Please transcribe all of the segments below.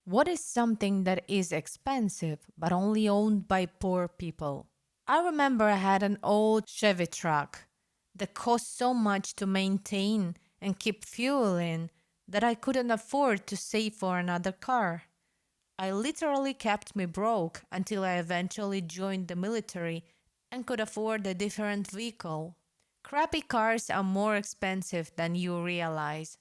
What is something that is expensive but only owned by poor people? I remember I had an old Chevy truck that cost so much to maintain and keep fuel in that I couldn't afford to save for another car. I literally kept me broke until I eventually joined the military and could afford a different vehicle. Crappy cars are more expensive than you realize.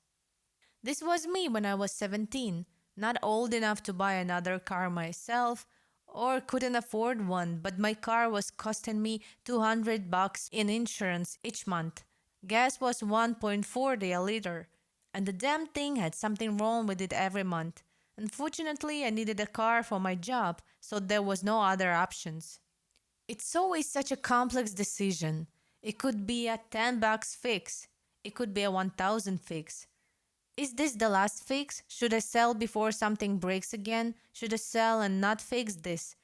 This was me when I was 17, not old enough to buy another car myself or couldn't afford one, but my car was costing me $200 in insurance each month. Gas was 1.40 a liter, and the damn thing had something wrong with it every month. Unfortunately, I needed a car for my job, so there was no other options. It's always such a complex decision. It could be a $10 fix. It could be a 1,000 fix. Is this the last fix? Should I sell before something breaks again? Should I sell and not fix this?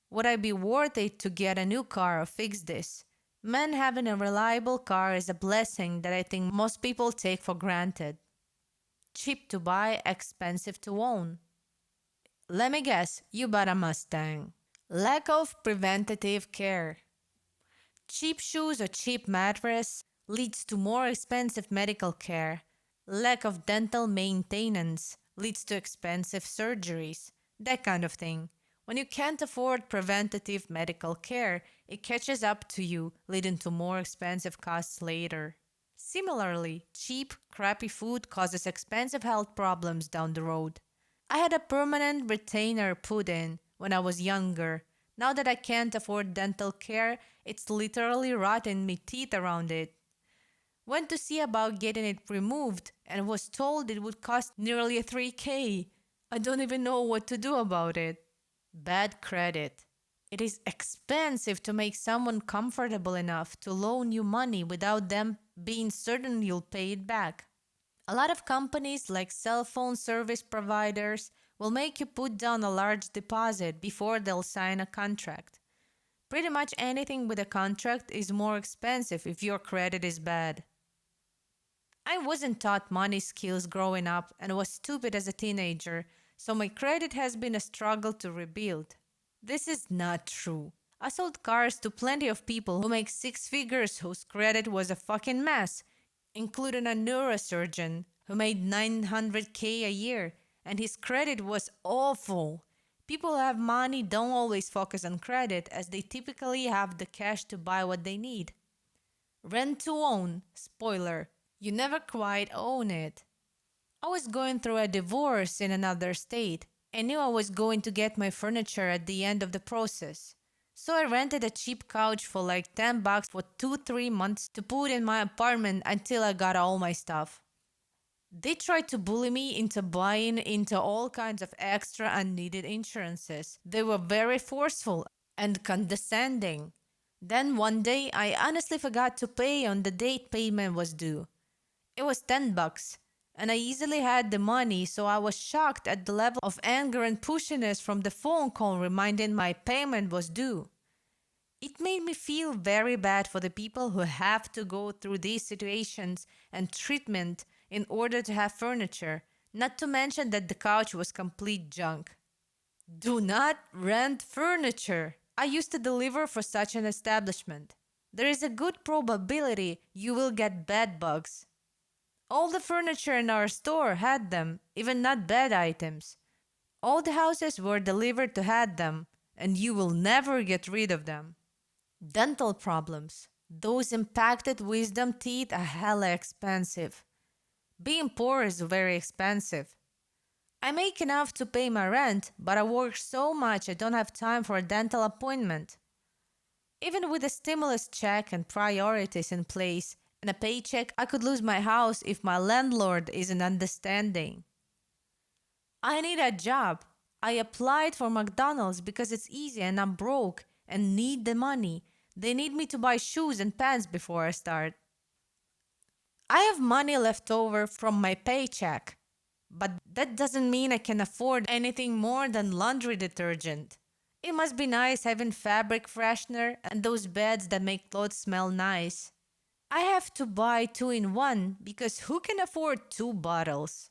Would I be worth it to get a new car or fix this? Man, having a reliable car is a blessing that I think most people take for granted. Cheap to buy, expensive to own. Let me guess, you bought a Mustang. Lack of preventative care. Cheap shoes or cheap mattress leads to more expensive medical care. Lack of dental maintenance leads to expensive surgeries. That kind of thing. When you can't afford preventative medical care, it catches up to you, leading to more expensive costs later. Similarly, cheap, crappy food causes expensive health problems down the road. I had a permanent retainer put in when I was younger. Now that I can't afford dental care, it's literally rotting me teeth around it. Went to see about getting it removed and was told it would cost nearly 3K. I don't even know what to do about it. Bad credit. It is expensive to make someone comfortable enough to loan you money without them being certain you'll pay it back. A lot of companies, like cell phone service providers, will make you put down a large deposit before they'll sign a contract. Pretty much anything with a contract is more expensive if your credit is bad. I wasn't taught money skills growing up and was stupid as a teenager, so my credit has been a struggle to rebuild. This is not true. I sold cars to plenty of people who make six figures whose credit was a fucking mess, including a neurosurgeon who made 900K a year, and his credit was awful. People who have money don't always focus on credit as they typically have the cash to buy what they need. Rent to own, spoiler, you never quite own it. I was going through a divorce in another state. I knew I was going to get my furniture at the end of the process. So I rented a cheap couch for like $10 for 2-3 months to put in my apartment until I got all my stuff. They tried to bully me into buying into all kinds of extra unneeded insurances. They were very forceful and condescending. Then one day I honestly forgot to pay on the date payment was due. It was $10, and I easily had the money, so I was shocked at the level of anger and pushiness from the phone call reminding my payment was due. It made me feel very bad for the people who have to go through these situations and treatment in order to have furniture, not to mention that the couch was complete junk. Do not rent furniture. I used to deliver for such an establishment. There is a good probability you will get bed bugs. All the furniture in our store had them, even not bed items. All the houses were delivered to had them, and you will never get rid of them. Dental problems. Those impacted wisdom teeth are hella expensive. Being poor is very expensive. I make enough to pay my rent, but I work so much I don't have time for a dental appointment. Even with a stimulus check and priorities in place and a paycheck, I could lose my house if my landlord isn't understanding. I need a job. I applied for McDonald's because it's easy and I'm broke and need the money. They need me to buy shoes and pants before I start. I have money left over from my paycheck, but that doesn't mean I can afford anything more than laundry detergent. It must be nice having fabric freshener and those beds that make clothes smell nice. I have to buy 2-in-1 because who can afford two bottles?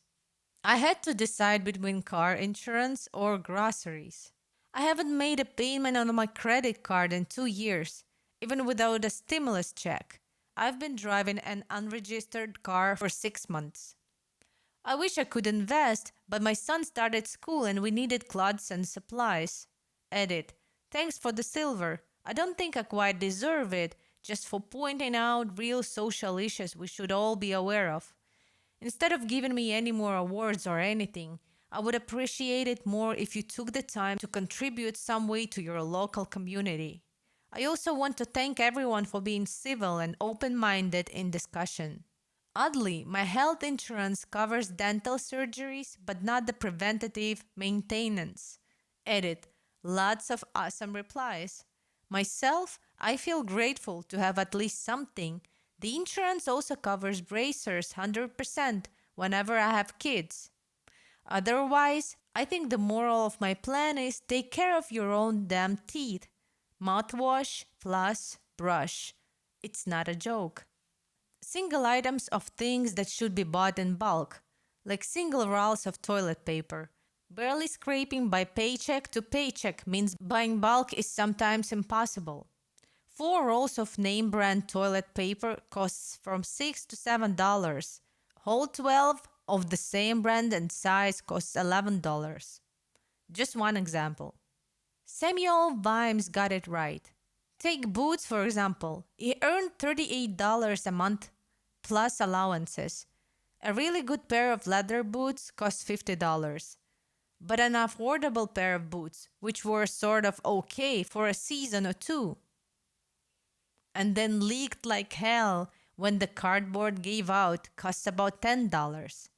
I had to decide between car insurance or groceries. I haven't made a payment on my credit card in 2 years, even without a stimulus check. I've been driving an unregistered car for 6 months. I wish I could invest, but my son started school and we needed clothes and supplies. Edit. Thanks for the silver. I don't think I quite deserve it, just for pointing out real social issues we should all be aware of. Instead of giving me any more awards or anything, I would appreciate it more if you took the time to contribute some way to your local community. I also want to thank everyone for being civil and open minded in discussion. Oddly, my health insurance covers dental surgeries but not the preventative maintenance. Edit. Lots of awesome replies. Myself, I feel grateful to have at least something. The insurance also covers bracers 100% whenever I have kids. Otherwise, I think the moral of my plan is take care of your own damn teeth. Mouthwash, floss, brush. It's not a joke. Single items of things that should be bought in bulk, like single rolls of toilet paper. Barely scraping by paycheck to paycheck means buying bulk is sometimes impossible. 4 rolls of name brand toilet paper costs from $6 to $7. Whole 12 of the same brand and size costs $11. Just one example. Samuel Vimes got it right. Take boots, for example. He earned $38 a month plus allowances. A really good pair of leather boots cost $50. But an affordable pair of boots, which were sort of okay for a season or two, and then leaked like hell when the cardboard gave out, cost about $10.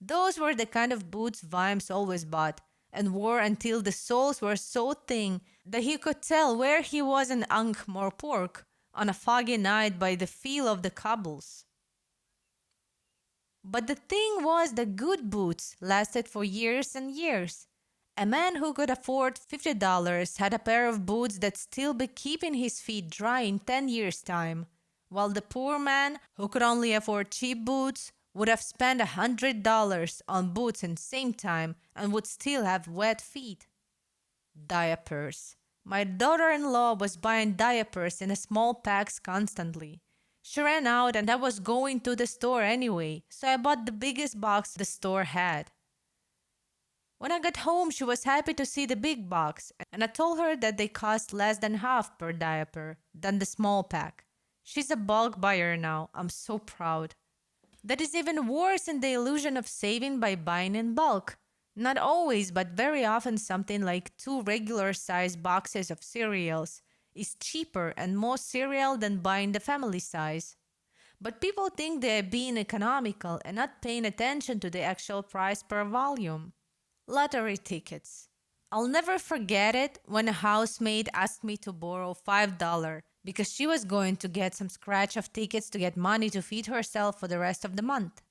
Those were the kind of boots Vimes always bought and wore until the soles were so thin that he could tell where he was in Ankh-Morpork on a foggy night by the feel of the cobbles. But the thing was, the good boots lasted for years and years. A man who could afford $50 had a pair of boots that still be keeping his feet dry in 10 years' time, while the poor man who could only afford cheap boots would have spent $100 on boots in the same time and would still have wet feet. Diapers. My daughter-in-law was buying diapers in small packs constantly. She ran out and I was going to the store anyway, so I bought the biggest box the store had. When I got home, she was happy to see the big box, and I told her that they cost less than half per diaper than the small pack. She's a bulk buyer now. I'm so proud. That is even worse than the illusion of saving by buying in bulk. Not always, but very often something like 2 regular-sized boxes of cereals is cheaper and more cereal than buying the family size. But people think they're being economical and not paying attention to the actual price per volume. Lottery tickets. I'll never forget it when a housemaid asked me to borrow $5 because she was going to get some scratch of tickets to get money to feed herself for the rest of the month.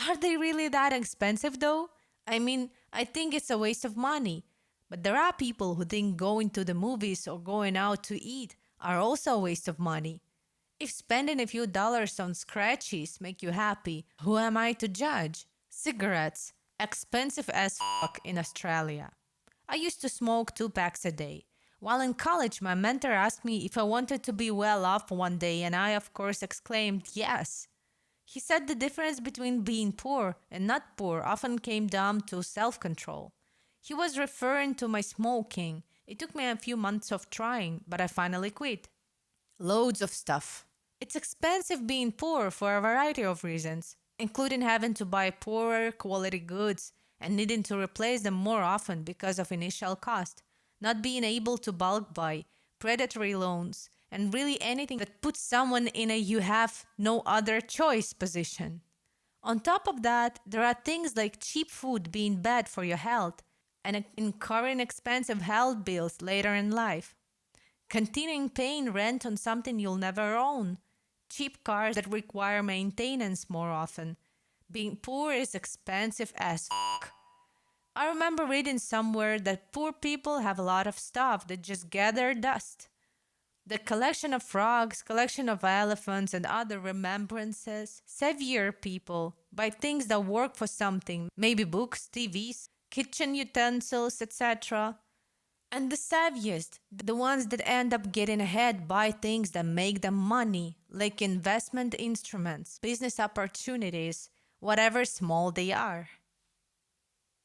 Are they really that expensive though? I mean, I think it's a waste of money. But there are people who think going to the movies or going out to eat are also a waste of money. If spending a few dollars on scratchies make you happy, who am I to judge? Cigarettes. Expensive as fuck in Australia. I used to smoke 2 packs a day. While in college, my mentor asked me if I wanted to be well off one day, and I, of course, exclaimed yes. He said the difference between being poor and not poor often came down to self-control. He was referring to my smoking. It took me a few months of trying, but I finally quit. Loads of stuff. It's expensive being poor for a variety of reasons, including having to buy poorer quality goods and needing to replace them more often because of initial cost, not being able to bulk buy, predatory loans, and really anything that puts someone in a you have no other choice position. On top of that, there are things like cheap food being bad for your health and incurring expensive health bills later in life. Continuing paying rent on something you'll never own. Cheap cars that require maintenance more often. Being poor is expensive as fuck. I remember reading somewhere that poor people have a lot of stuff that just gather dust. The collection of frogs, collection of elephants, and other remembrances savvier people buy things that work for something, maybe books, TVs, kitchen utensils, etc. And the savviest, the ones that end up getting ahead, buy things that make them money, like investment instruments, business opportunities, whatever small they are.